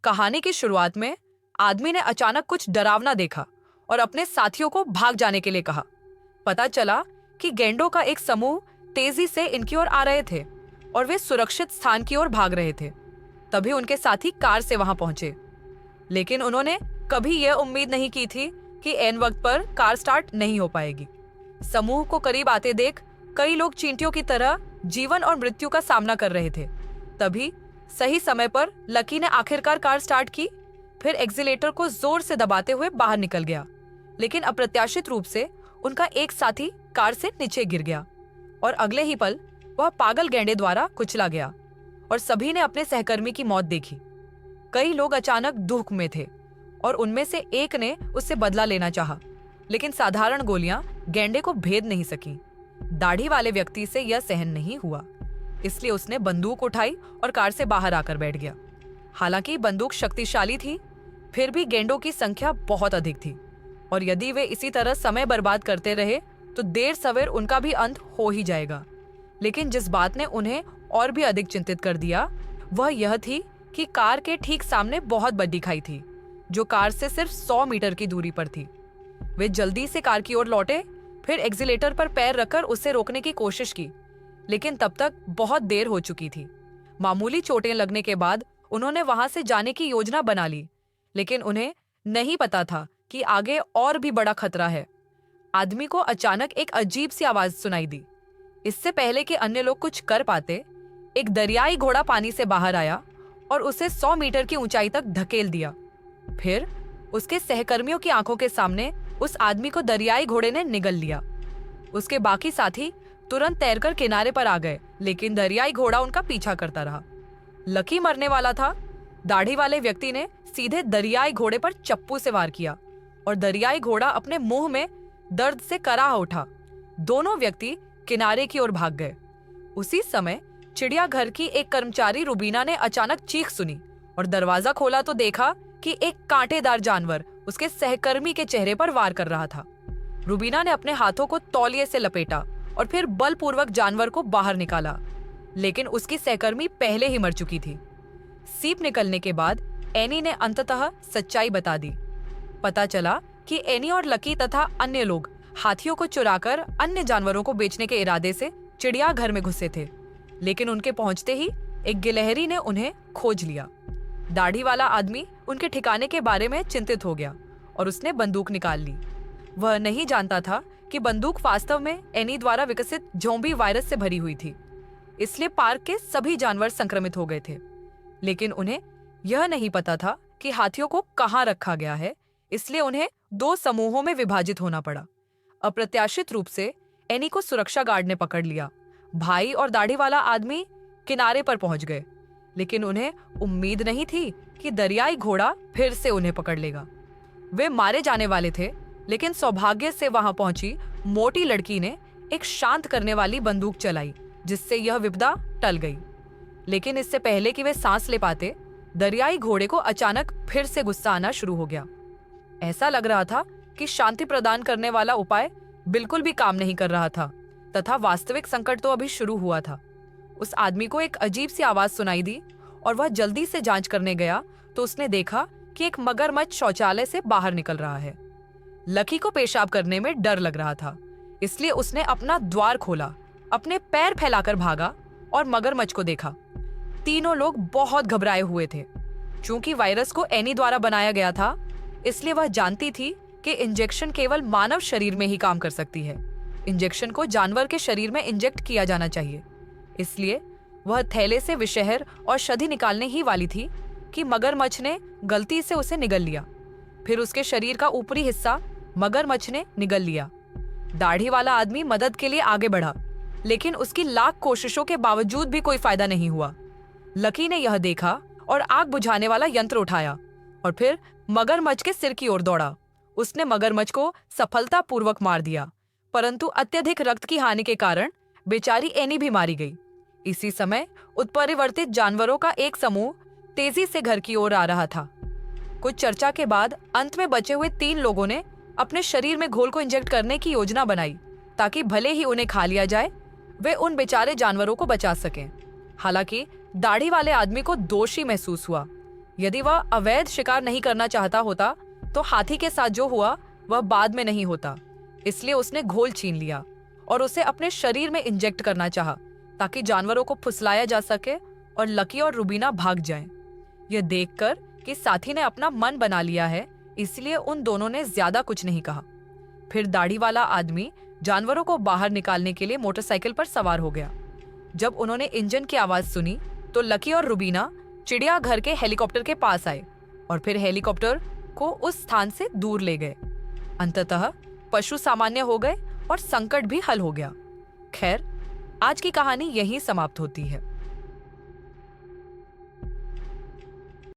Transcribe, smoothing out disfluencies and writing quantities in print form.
कहानी की शुरुआत में आदमी ने अचानक कुछ डरावना देखा और अपने साथियों को भाग जाने के लिए कहा। पता चला कि गैंडों का एक समूह तेजी से इनकी ओर आ रहे थे और वे सुरक्षित स्थान की ओर भाग रहे थे। तभी उनके साथी कार से वहां पहुंचे, लेकिन उन्होंने कभी यह उम्मीद नहीं की थी कि ऐन वक्त पर कार स्टार्ट नहीं हो पाएगी। समूह को करीब आते देख कई लोग चींटियों की तरह जीवन और मृत्यु का सामना कर रहे थे। तभी सही समय पर लकी ने आखिरकार कार स्टार्ट की, फिर एक्सीलेटर को जोर से दबाते हुए बाहर निकल गया, लेकिन अप्रत्याशित रूप से उनका एक साथी कार से नीचे गिर गया और अगले ही पल वह पागल गैंडे द्वारा कुचला गया और सभी ने अपने सहकर्मी की मौत देखी। कई लोग अचानक दुख में थे और उनमें से एक ने उससे बदला लेना चाहा, लेकिन साधारण गोलियां गैंडे को भेद नहीं सकी। दाढ़ी वाले व्यक्ति से यह सहन नहीं हुआ, इसलिए उसने बंदूक उठाई और कार से बाहर आकर बैठ गया। हालांकि बंदूक शक्तिशाली थी, फिर भी गैंडों की संख्या बहुत अधिक थी और यदि वे इसी तरह समय बर्बाद करते रहे तो देर सवेर उनका भी अंत हो ही जाएगा। लेकिन जिस बात ने उन्हें और भी अधिक चिंतित कर दिया वह यह थी कि कार के ठीक सामने बहुत बड़ी खाई थी, जो कार से सिर्फ 100 मीटर की दूरी पर थी। वे जल्दी से कार की ओर लौटे, फिर एक्सीलेटर पर पैर रखकर उसे रोकने की कोशिश की, लेकिन तब तक बहुत देर हो चुकी थी। मामूली चोटें लगने के बाद उन्होंने वहां से जाने की योजना बना ली, लेकिन उन्हें नहीं पता था कि आगे और भी बड़ा खतरा है। आदमी को अचानक एक अजीब सी आवाज सुनाई दी। इससे पहले कि अन्य लोग कुछ कर पाते, एक दरियाई घोड़ा पानी से बाहर आया और उसे 100 मीटर की ऊंचाई तक धकेल दिया। फिर उसके सहकर्मियों की आंखों के सामने उस आदमी को दरियाई घोड़े ने निगल लिया। उसके बाकी साथी तुरंत तैरकर किनारे पर आ गए, लेकिन दरियाई घोड़ा उनका पीछा करता रहा। लकी मरने वाला था। दाढ़ी वाले व्यक्ति ने सीधे दरियाई घोड़े पर चप्पू से वार किया और दरियाई घोड़ा अपने मुंह में दर्द से कराह उठा। दोनों व्यक्ति किनारे की ओर भाग गए। उसी समय चिड़ियाघर की एक कर्मचारी रुबीना ने अचानक चीख सुनी और दरवाजा खोला तो देखा कि एक कांटेदार जानवर उसके सहकर्मी के चेहरे पर वार कर रहा था। रुबीना ने अपने हाथों को तौलिए से लपेटा और फिर बलपूर्वक जानवर को बाहर निकाला, लेकिन उसकी सहकर्मी पहले ही मर चुकी थी। सीप निकलने के बाद एनी ने अंततः सच्चाई बता दी। पता चला कि एनी और लकी तथा अन्य लोग हाथियों को चुराकर अन्य जानवरों को बेचने के इरादे से चिड़ियाघर में घुसे थे, लेकिन उनके पहुंचते ही एक गिलहरी ने उन्हें खोज लिया। दाढ़ी वाला आदमी उनके ठिकाने के बारे में चिंतित हो गया और उसने बंदूक निकाल ली। वह नहीं जानता था कि बंदूक वास्तव में एनी द्वारा विकसित ज़ॉम्बी वायरस से भरी हुई थी, इसलिए पार्क के सभी जानवर संक्रमित हो गए थे। लेकिन उन्हें यह नहीं पता था कि हाथियों को कहाँ रखा गया है, इसलिए उन्हें 2 समूहों में विभाजित होना पड़ा। अप्रत्याशित रूप से एनी को सुरक्षा गार्ड ने पकड़ लिया। भाई और दाढ़ी वाला आदमी किनारे पर पहुंच गए, लेकिन उन्हें उम्मीद नहीं थी कि दरियाई घोड़ा फिर से उन्हें पकड़ लेगा। वे मारे जाने वाले थे, लेकिन सौभाग्य से वहां पहुंची मोटी लड़की ने एक शांत करने वाली बंदूक चलाई, जिससे यह विपदा टल गई। लेकिन इससे पहले कि वे सांस ले पाते, दरियाई घोड़े को अचानक फिर से गुस्सा आना शुरू हो गया। ऐसा लग रहा था कि शांति प्रदान करने वाला उपाय बिल्कुल भी काम नहीं कर रहा था तथा वास्तविक संकट तो अभी शुरू हुआ था। उस आदमी को एक अजीब सी आवाज सुनाई दी और वह जल्दी से जांच करने गया तो उसने देखा कि एक मगरमच्छ शौचालय से बाहर निकल रहा है। लकी को पेशाब करने में डर लग रहा था, इसलिए उसने अपना द्वार खोला, अपने पैर फैलाकर भागा और मगरमच्छ को देखा। तीनों लोग बहुत घबराए हुए थे। चूंकि वायरस को एनी द्वारा बनाया गया था, इसलिए वह जानती थी कि इंजेक्शन केवल मानव शरीर में ही काम कर सकती है। इंजेक्शन को जानवर के शरीर में इंजेक्ट किया जाना चाहिए। इसलिए वह थैले से विषहर और शहद निकालने ही वाली थी कि मगरमच्छ ने गलती से उसे निगल लिया। फिर उसके शरीर का ऊपरी हिस्सा मगरमच्छ ने निगल लिया। दाढ़ी वाला आदमी मदद के लिए आगे बढ़ा, लेकिन उसकी लाख कोशिशों के बावजूद भी कोई फायदा नहीं हुआ। लकी ने यह देखा और आग बुझाने वाला यंत्र उठाया और फिर मगरमच्छ के सिर की ओर दौड़ा। उसने मगरमच्छ को सफलतापूर्वक मार दिया, परंतु अत्यधिक रक्त की हानि के कारण बेचारी एनी भी मारी गई। इसी समय उत्परिवर्तित जानवरों का एक समूह तेजी से घर की ओर आ रहा था। कुछ चर्चा के बाद अंत में बचे हुए 3 लोगों ने अपने शरीर में घोल को इंजेक्ट करने की योजना बनाई, ताकि भले ही उन्हें खा लिया जाए, वे उन बेचारे जानवरों को बचा सकें। हालांकि दाढ़ी वाले आदमी को दोषी महसूस हुआ, यदि वह अवैध शिकार नहीं करना चाहता होता तो हाथी के साथ जो हुआ वह बाद में नहीं होता। इसलिए उसने घोल छीन लिया और उसे अपने शरीर में इंजेक्ट करना चाहा, ताकि जानवरों को फुसलाया जा सके और लकी और रुबीना भाग जाएं। यह देखकर कि साथी ने अपना मन बना लिया है, इसलिए उन दोनों ने ज्यादा कुछ नहीं कहा। फिर दाढ़ी वाला आदमी जानवरों को बाहर निकालने के लिए मोटरसाइकिल पर सवार हो गया। जब उन्होंने इंजन की आवाज सुनी तो लकी और रुबीना चिड़ियाघर के हेलीकॉप्टर के पास आए और फिर हेलीकॉप्टर को उस स्थान से दूर ले गए। अंततः पशु सामान्य हो गए और संकट भी हल हो गया। खैर, आज की कहानी यहीं समाप्त होती है।